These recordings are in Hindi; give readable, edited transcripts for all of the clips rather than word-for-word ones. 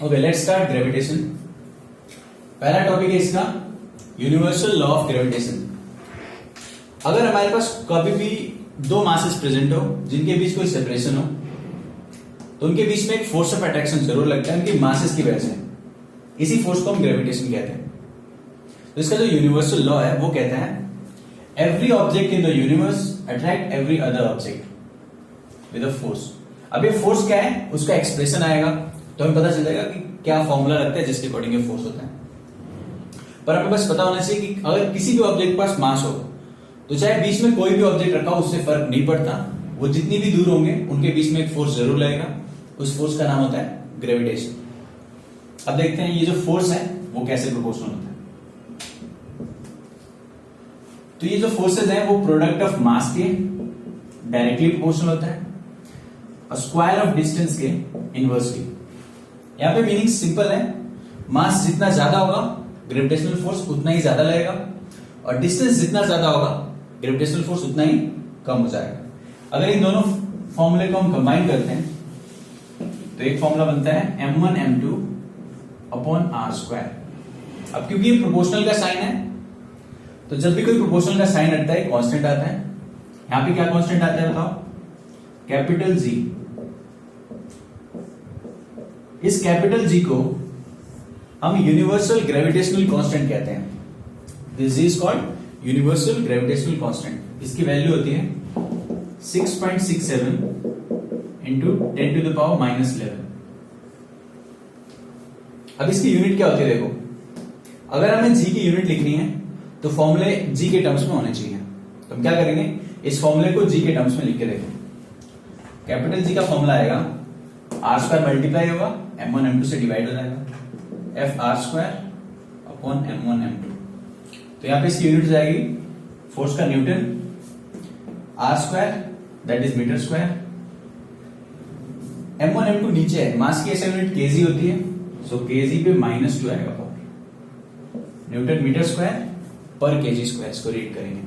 Okay, let's start gravitation. पहला टॉपिक है इसका यूनिवर्सल लॉ ऑफ ग्रेविटेशन। अगर हमारे पास कभी भी दो मासेस प्रेजेंट हो जिनके बीच कोई सेपरेशन हो तो उनके बीच में एक फोर्स ऑफ अट्रैक्शन जरूर लगता है उनकी मासेस की वजह से। इसी फोर्स को हम ग्रेविटेशन कहते हैं। तो इसका जो यूनिवर्सल लॉ है वो कहता है every object in the universe attract every other object with a force. अब ये फोर्स क्या है उसका एक्सप्रेशन आएगा तो हमें पता चल जाएगा कि क्या फॉर्मूला लगता है जिसके अकॉर्डिंग ये फोर्स होता है। पर हमें बस पता होना चाहिए कि अगर किसी भी ऑब्जेक्ट के पास मास हो तो चाहे बीच में कोई भी ऑब्जेक्ट रखा हो उससे फर्क नहीं पड़ता, वो जितनी भी दूर होंगे उनके बीच में एक फोर्स जरूर लगेगा। उस फोर्स का नाम होता है ग्रेविटेशन। अब देखते हैं ये जो फोर्स है वो कैसे प्रोपोर्शनल होता है। तो ये जो फोर्सेज है वो प्रोडक्ट ऑफ मास के डायरेक्टली प्रोपोर्शनल होता है और स्क्वायर ऑफ डिस्टेंस के इनवर्सली। यहां पे मीनिंग सिंपल है, मास जितना ज्यादा होगा ग्रेविटेशनल फोर्स उतना ही ज्यादा लगेगा और डिस्टेंस जितना ज्यादा होगा ग्रेविटेशनल फोर्स उतना ही कम हो जाएगा। अगर इन दोनों फॉर्मूले को हम कंबाइन करते हैं तो एक फॉर्मूला बनता है m1 m2 upon r square. अब क्योंकि ये प्रोपोर्शनल का साइन है तो जब भी कोई प्रोपोर्शनल का साइन हटता है कांस्टेंट आता है। यहां पे क्या कांस्टेंट आता है बताओ? Capital G। इस कैपिटल G को हम यूनिवर्सल ग्रेविटेशनल कांस्टेंट कहते हैं। This is called universal gravitational constant. इसकी वैल्यू होती है 6.67 इंटू 10 टू द पावर -11। अब इसकी यूनिट क्या होती है देखो, अगर हमें G की यूनिट लिखनी है तो फॉर्मूले G के टर्म्स में होने चाहिए। तो हम क्या करेंगे, इस फॉर्मूले को G के टर्म्स में लिख के देखें। कैपिटल G का फॉर्मूला आएगा r स्क्वायर मल्टीप्लाई होगा m1 m2 से डिवाइड हो जाएगा f r square upon m1 m2। तो यहां पे इसकी यूनिट जाएगी फोर्स का newton, r square that is metre square. m1 m2 नीचे है, मास की ऐसे यूनिट kg होती है, सो kg पे -2 आएगा पावर। न्यूटन मीटर स्क्वायर पर kg स्क्वायर, इसको रीड करेंगे।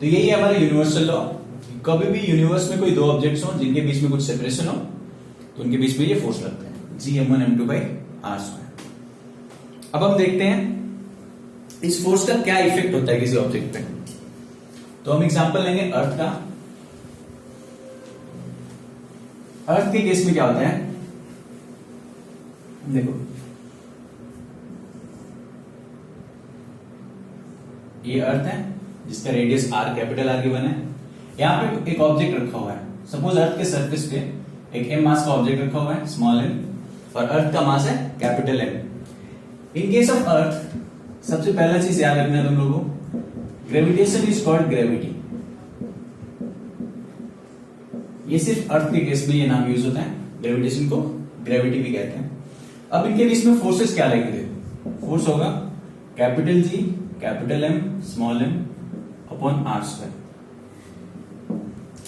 तो यही है हमारा यूनिवर्सल लॉ। कभी भी यूनिवर्स में कोई दो ऑब्जेक्ट्स हो जिनके बीच में कुछ सेपरेशन हो तो उनके बीच में ये फोर्स लगता है Gm1 m2 by r square. अब हम देखते हैं इस फोर्स का क्या इफेक्ट होता है किसी ऑब्जेक्ट पे। तो हम एग्जांपल लेंगे अर्थ का। अर्थ के केस में क्या होता है देखो, ये अर्थ है जिसका radius r capital R given है। यहां पे एक ऑब्जेक्ट रखा हुआ है, सपोज अर्थ के सरफेस पे एक m मास का ऑब्जेक्ट रखा हुआ है स्मॉल m और अर्थ का मास है capital M। In case of earth सबसे पहला चीज याद रखना है तुम लोगों को, ग्रेविटेशन इज कॉल्ड ग्रेविटी। ये सिर्फ अर्थ के केस में ये नाम यूज होता है, ग्रेविटेशन को ग्रेविटी भी कहते हैं। अब इनके बीच में फोर्सेस क्या लगेंगे, फोर्स होगा capital G capital M small m upon r square.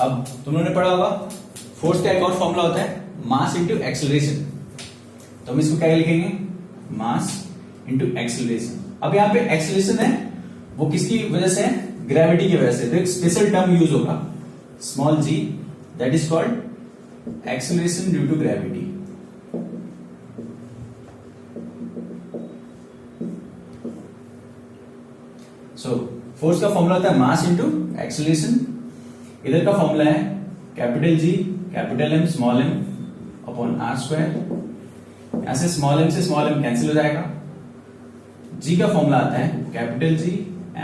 अब तुमने पढ़ा होगा फोर्स का एक और फॉर्मूला होता है मास इंटू एक्सेलरेशन। तो हम इसको क्या लिखेंगे, मास इंटू एक्सेलरेशन। अब यहां पे एक्सेलरेशन है वो किसकी वजह से है, ग्रेविटी की वजह से। तो एक स्पेशल टर्म यूज होगा small g that is called acceleration due to gravity. So force का फॉर्मूला होता है मास इंटू एक्सेलरेशन। इधर का फॉर्मूला है capital G capital M small m upon r square. यहां से स्मॉल m से स्मॉल m कैंसिल हो जाएगा। G का फॉर्मूला आता है capital G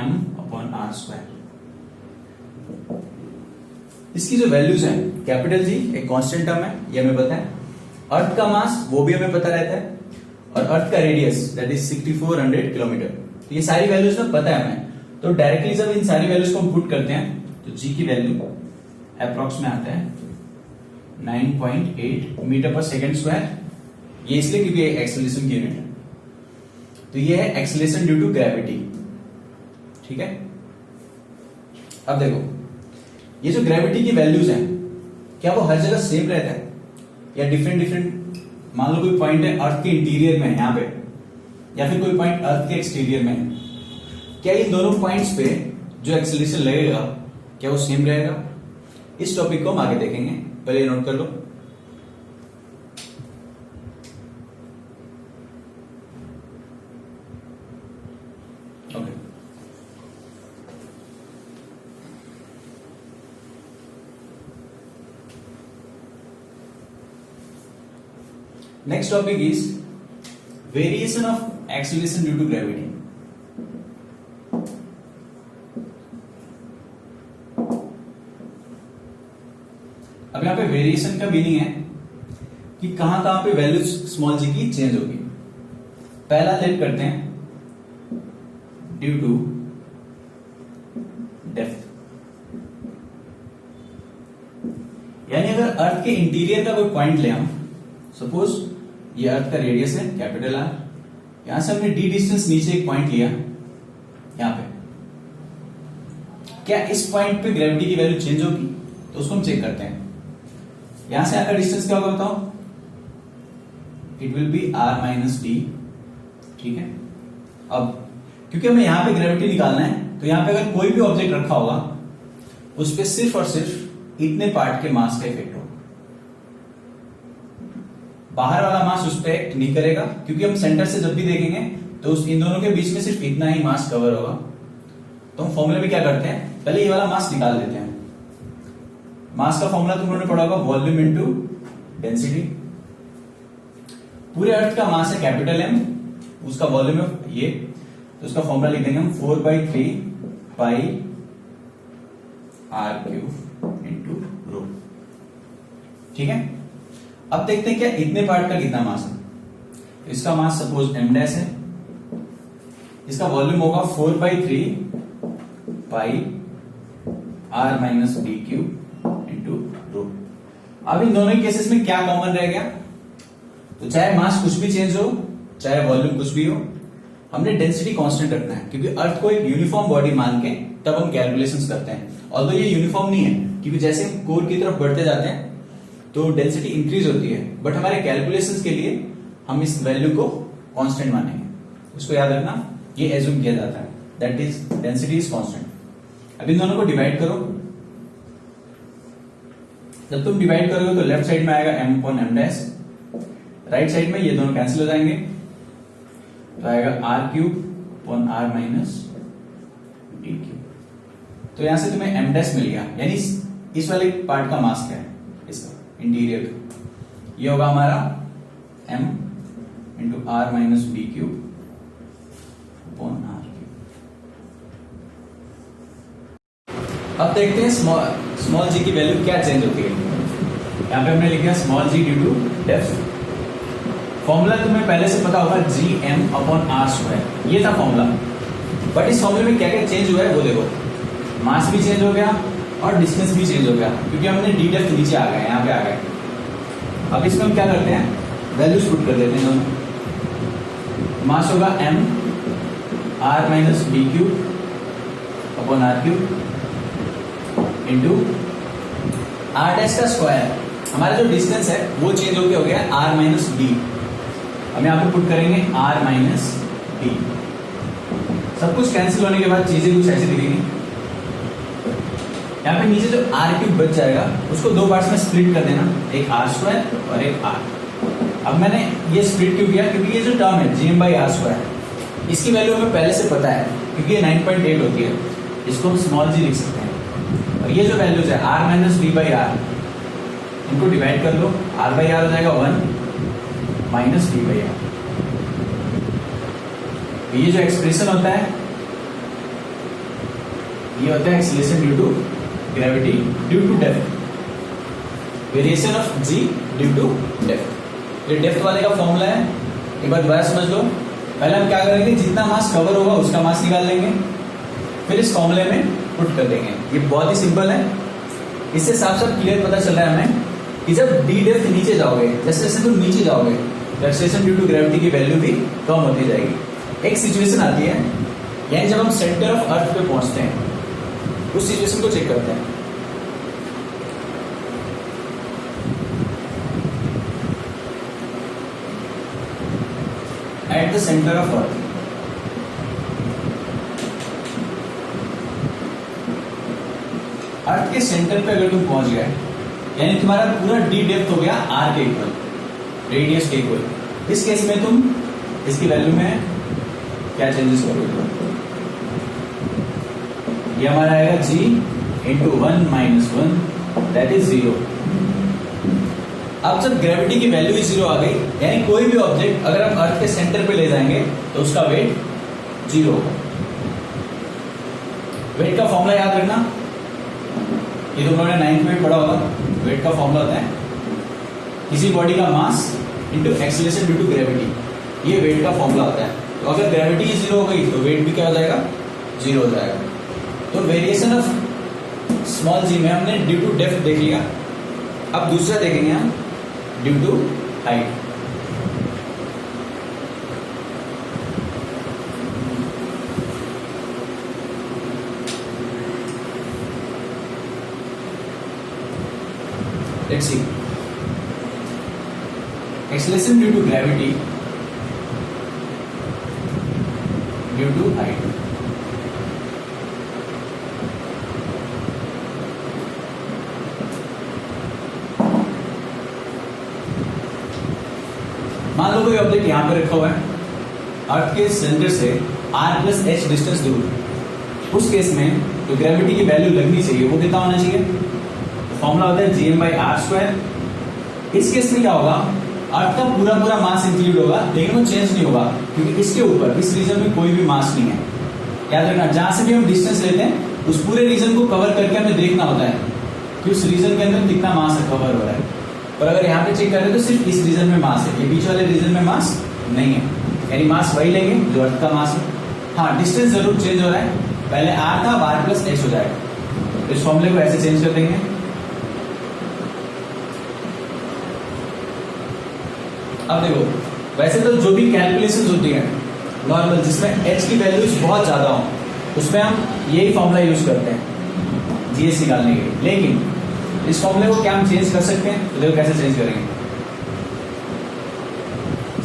M upon r square. इसकी जो वैल्यूज है, कैपिटल G एक कांस्टेंट टर्म है ये हमें पता है, अर्थ का मास वो भी हमें पता रहता है और अर्थ का रेडियस दैट इज 6400 किलोमीटर। तो ये सारी वैल्यूज ना पता है हमें। तो डायरेक्टली जब इन सारी वैल्यूज को हम पुट करते हैं तो G की वैल्यू अप्रोक्स में आता है 9.8 मीटर पर सेकेंड स्क्वायर। ये इसलिए क्योंकि ये एक्सेलरेशन की यूनिट है। तो ये है एक्सेलरेशन ड्यू टू ग्रेविटी। ठीक है, अब देखो ये जो ग्रेविटी की वैल्यूज हैं क्या वो हर जगह सेम रहता है या डिफरेंट डिफरेंट। मान लो कोई पॉइंट है अर्थ के इंटीरियर में है यहां पे, या फिर कोई पॉइंट अर्थ के एक्सटीरियर में है, क्या इन दोनों पॉइंट्स पे जो एक्सेलरेशन लगेगा क्या वो सेम रहेगा? इस टॉपिक को हम आगे देखेंगे, पहले नोट कर लो। Next topic is variation of acceleration due to gravity. अब यहां पे वेरिएशन का मीनिंग है कि कहां कहां पे वैल्यू स्मॉल जी की चेंज होगी। पहला लेट करते हैं ड्यू टू डेप्थ, यानी अगर अर्थ के इंटीरियर का कोई पॉइंट ले हम, सपोज ये अर्थ का रेडियस है कैपिटल आर, यहां से हमने डी डिस्टेंस नीचे एक पॉइंट लिया यहां पे, क्या इस पॉइंट पे ग्रेविटी की वैल्यू चेंज होगी? तो उसको हम चेक करते हैं। यहां से आकर डिस्टेंस क्या होगा बताओ? It will be R minus D, ठीक है। अब क्योंकि हमें यहां पे ग्रेविटी निकालना है, तो यहां पे अगर कोई भी ऑब्जेक्ट रखा होगा उस पे सिर्फ और सिर्फ इतने पार्ट के मास का इफेक्ट होगा, बाहर वाला मास उस पर एक्ट नहीं करेगा, क्योंकि हम सेंटर से जब भी देखेंगे तो उस इन दोनों के बीच में सिर्फ इतना ही मास कवर होगा। तो हम फॉर्मूले में क्या करते हैं, पहले ये वाला मास निकाल देते हैं। मास का फॉर्मूला तुमने पढ़ा होगा, वॉल्यूम इनटू डेंसिटी। पूरे अर्थ का मास है कैपिटल एम, उसका वॉल्यूम है ये, तो उसका फॉर्मूला लिख देंगे हम 4/3 पाई आर क्यूब इंटू रो, ठीक है। अब देखते हैं क्या इतने पार्ट का कितना मास है। इसका मास सपोज एम डैश है, इसका वॉल्यूम होगा 4/3 pi R minus D cube into rho. अब इन दोनों केसेस में क्या कॉमन रह गया? तो चाहे मास कुछ भी चेंज हो, चाहे वॉल्यूम कुछ भी हो, हमने डेंसिटी कांस्टेंट रखना है, क्योंकि अर्थ को एक यूनिफॉर्म बॉडी मान के तब हम कैलकुलेशंस करते हैं। ऑल्दो ये यूनिफॉर्म नहीं है, क्योंकि जैसे हम कोर की तरफ बढ़ते जाते हैं तो डेंसिटी इंक्रीज होती है, बट हमारे कैलकुलेशंस के लिए हम इस वैल्यू को कांस्टेंट मानेंगे। उसको याद रखना, ये एज्यूम किया जाता है, that is density is constant. अब इन दोनों को डिवाइड करो, जब तुम डिवाइड करोगे तो लेफ्ट साइड में आएगा m upon m dash, right side में ये दोनों कैंसिल हो जाएंगे, तो आएगा R cube upon R minus D cube. तो यहां से तुम्हें m डैश मिल गया, यानी इस वाले पार्ट का मास क्या है, इसका इंटीरियर का, ये होगा हमारा m into R minus B cube upon R cube. अब देखते हैं स्मॉल जी की वैल्यू क्या चेंज होती है। यहां पे हमने लिखा small G due to depth. Formula तुम्हें पहले से पता होगा, G M upon R square, ये था फॉर्मूला। बट इस फॉर्मूले में क्या क्या चेंज हुआ है वो देखो, मास भी चेंज हो गया और डिस्टेंस भी चेंज हो गया, क्योंकि हमने डी डेप्थ नीचे आ गए, यहाँ पे आ गए। अब इसमें हम क्या करते हैं, वैल्यूज पुट कर देते हैं दोनों। मास होगा m R minus B cube upon R cube into R dash का स्क्वायर। हमारा जो डिस्टेंस है वो चेंज होके हो गया आर माइनस डी। हम यहाँ पे पुट करेंगे आर माइनस डी। सब कुछ कैंसिल होने के बाद चीजें कुछ ऐसी दिखेंगी। यहाँ पे नीचे जो आर क्यूब बच जाएगा उसको दो पार्ट्स में स्प्लिट कर देना, एक आर स्क्वायर और एक आर। अब मैंने ये स्प्लिट क्यों किया, क्योंकि ये जो टर्म है G M by R square, इसकी वैल्यू हमें पहले से पता है, क्योंकि ये 9.8 होती है, इसको हम स्मॉल जी लिख सकते हैं। और ये जो वैल्यूज है R minus D by R, इनको डिवाइड कर लो, आर बाई आर हो जाएगा 1 माइनस डी बाई आर। ये जो एक्सप्रेशन होता है ये होता है acceleration due to gravity due to depth, variation of G due to depth. ये डेप्थ वाले का फॉर्मूला है, एक बार दोबारा समझ लो। पहले हम क्या करेंगे, जितना मास कवर होगा उसका मास निकाल लेंगे, फिर इस फॉर्मूले में पुट कर देंगे। ये बहुत ही सिंपल है, इससे साफ साफ क्लियर पता चल रहा है हमें कि जब डी डेप्थ नीचे जाओगे, जैसे जैसे तुम नीचे जाओगे, एक्सीलरेशन ड्यू टू ग्रेविटी की वैल्यू भी कम होती जाएगी। एक सिचुएशन आती है, यानी जब हम सेंटर ऑफ अर्थ पे पहुंचते हैं, उस सिचुएशन को चेक करते हैं। At the centre of earth, earth के सेंटर पे अगर तुम पहुंच गए, यानी तुम्हारा पूरा डी डेप्थ हो गया आर के इक्वल, रेडियस के इक्वल। इस केस में तुम इसकी वैल्यू में क्या चेंजेस करोगे, ये हमारा आएगा g into 1 minus 1 that is 0। अब जब ग्रेविटी की वैल्यू ही जीरो आ गई, यानी कोई भी ऑब्जेक्ट अगर हम अर्थ के सेंटर पे ले जाएंगे तो उसका वेट जीरो होगा। वेट का फॉर्मूला याद रखना, ये तुम लोगों ने 9th में पढ़ा होगा। वेट का फॉर्मूला होता है किसी बॉडी का mass into acceleration due to gravity, ये वेट का फॉर्मूला होता है। तो अगर ग्रेविटी ही जीरो हो गई तो वेट भी क्या हो जाएगा, जीरो हो जाएगा। तो वेरिएशन ऑफ स्मॉल जी में हमने ड्यू टू डेप्थ देख लिया। अब दूसरा देखेंगे हम due to height. Let's see, acceleration due to gravity due to height. मान लो कोई ऑब्जेक्ट यहां पे रखा हुआ है, अर्थ के सेंटर से r+h डिस्टेंस दूर। उस केस में जो ग्रेविटी की वैल्यू लगनी चाहिए वो कितना होना चाहिए, तो फॉर्मूला होता है Gm/r²। इस केस में क्या होगा, अर्थ का पूरा पूरा मास इंक्लूड होगा, लेकिन वो चेंज नहीं होगा क्योंकि इसके ऊपर इस रीजन में कोई भी मास नहीं है। याद रखना, जहां से भी हम डिस्टेंस लेते हैं उस पूरे रीजन को कवर करके हमें देखना होता है कि उस रीजन के अंदर कितना मास कवर हो रहा है। पर अगर यहाँ पे चेक करें तो सिर्फ इस रीजन में मास है, ये बीच वाले रीजन में मास नहीं है, यानी मास वही लेंगे जो अर्थ का मास है। हाँ, डिस्टेंस जरूर चेंज हो रहा है, पहले r था r+h हो जाएगा। इस फॉर्मूले को ऐसे चेंज कर देंगे। अब देखो, वैसे तो जो भी कैलकुलेशंस होती है नॉर्मल, जिसमें h की वैल्यूज बहुत ज्यादा हो, उसमें हम यही फॉर्मूला यूज करते हैं जीएस निकालने के लिए। लेकिन इस फॉर्मूले को क्या हम चेंज कर सकते हैं, तो देखो कैसे चेंज करेंगे।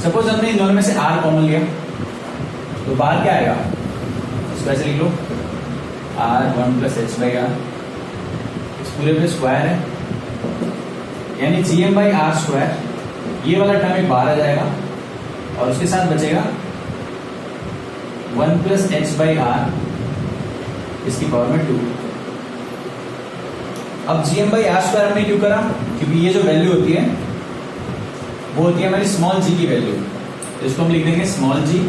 सपोज हमने इन दोनों में से r कॉमन लिया, तो बाहर क्या आएगा, इसको ऐसे लिख लो r1+h/r, इस पूरे पे स्क्वायर है, यानी Gm/r², ये वाला टर्म एक बाहर आ जाएगा और उसके साथ बचेगा 1+h/r इसकी पावर में 2। अब Gm/r² हमने क्यों करा, क्योंकि ये जो वैल्यू होती है वो होती है हमारी स्मॉल जी की वैल्यू, तो इसको हम लिख देंगे स्मॉल जी,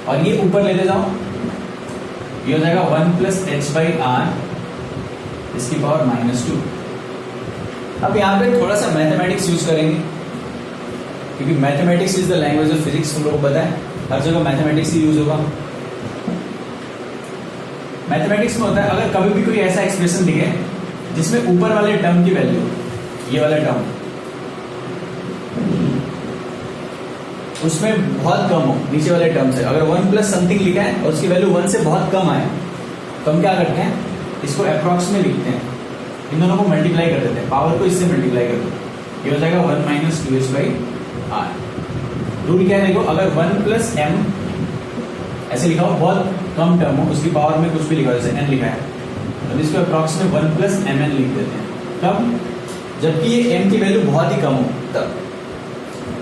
और ये ऊपर लेते जाओ, ये हो जाएगा 1+h/r इसकी पावर -2। अब यहाँ पे थोड़ा सा मैथमेटिक्स यूज करेंगे, क्योंकि mathematics is the language of physics, तुम लोगों को पता है हर जगह मैथमेटिक्स ही यूज होगा। मैथमेटिक्स में होता है, अगर कभी भी कोई ऐसा एक्सप्रेशन दिखे जिसमें ऊपर वाले टर्म की वैल्यू, ये वाला टर्म, उसमें बहुत कम हो नीचे वाले टर्म से, अगर 1+ समथिंग लिखा है और उसकी वैल्यू 1 से बहुत कम आए, तो हम क्या करते हैं, इसको अप्रॉक्स में लिखते हैं, इन दोनों को मल्टीप्लाई कर देते हैं, पावर को इससे मल्टीप्लाई कर देते हैं, ये हो जाएगा 1 - 2h/r। रूल क्या है, देखो, अगर 1+m ऐसे लिखा हो, बहुत कम टर्म हो, उसकी पावर में कुछ भी लिखा हो, जैसे n लिखा है, तो इसको अप्रॉक्स में 1+mn लिख देते हैं। कब, जबकि ये m की वैल्यू बहुत ही कम हो तब।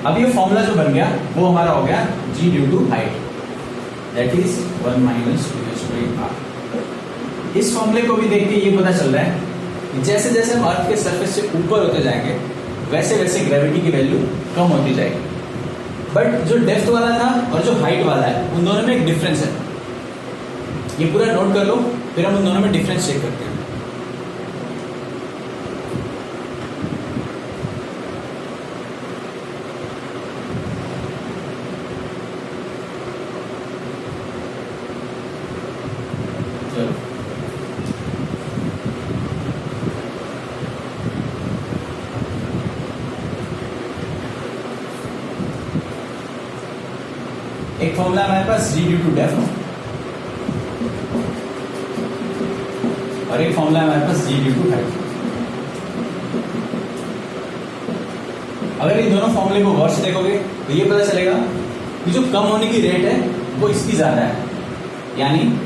अब ये फॉर्मूला जो बन गया वो हमारा हो गया g due to height, that is 1 - 2h/r। इस फॉर्मूले को भी देख के ये पता चल रहा है कि जैसे जैसे हम अर्थ के सरफेस से ऊपर होते जाएंगे वैसे वैसे ग्रेविटी की वैल्यू कम होती जाएगी। बट जो डेप्थ वाला था और जो हाइट वाला है, उन दोनों में एक डिफरेंस है, ये पूरा नोट कर लो, फिर हम उन दोनों में डिफरेंस चेक करते हैं। चलो, एक फॉर्मूला हमारे पास g ड्यू टू डेप्थ, और एक फॉर्मूला हमारे पास g ड्यू टू हाइट। अगर इन दोनों फॉर्मूले को गौर से देखोगे तो ये पता चलेगा कि जो कम होने की रेट है वो इसकी ज्यादा है। यानी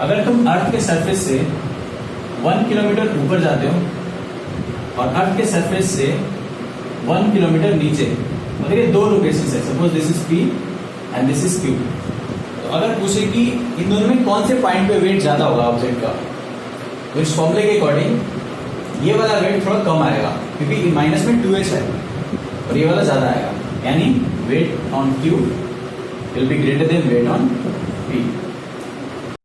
अगर तुम अर्थ के सरफेस से 1 किलोमीटर ऊपर जाते हो और अर्थ के सरफेस से 1 किलोमीटर नीचे, मतलब ये दो लोकेशन है, suppose this is P and this is Q, तो अगर पूछे कि इन दोनों में कौन से पॉइंट पे वेट ज्यादा होगा ऑब्जेक्ट का, तो इस फॉर्मूले के अकॉर्डिंग ये वाला वेट थोड़ा कम आएगा क्योंकि माइनस में 2s है और ये वाला ज्यादा आएगा, यानी weight on Q will be greater than weight on P।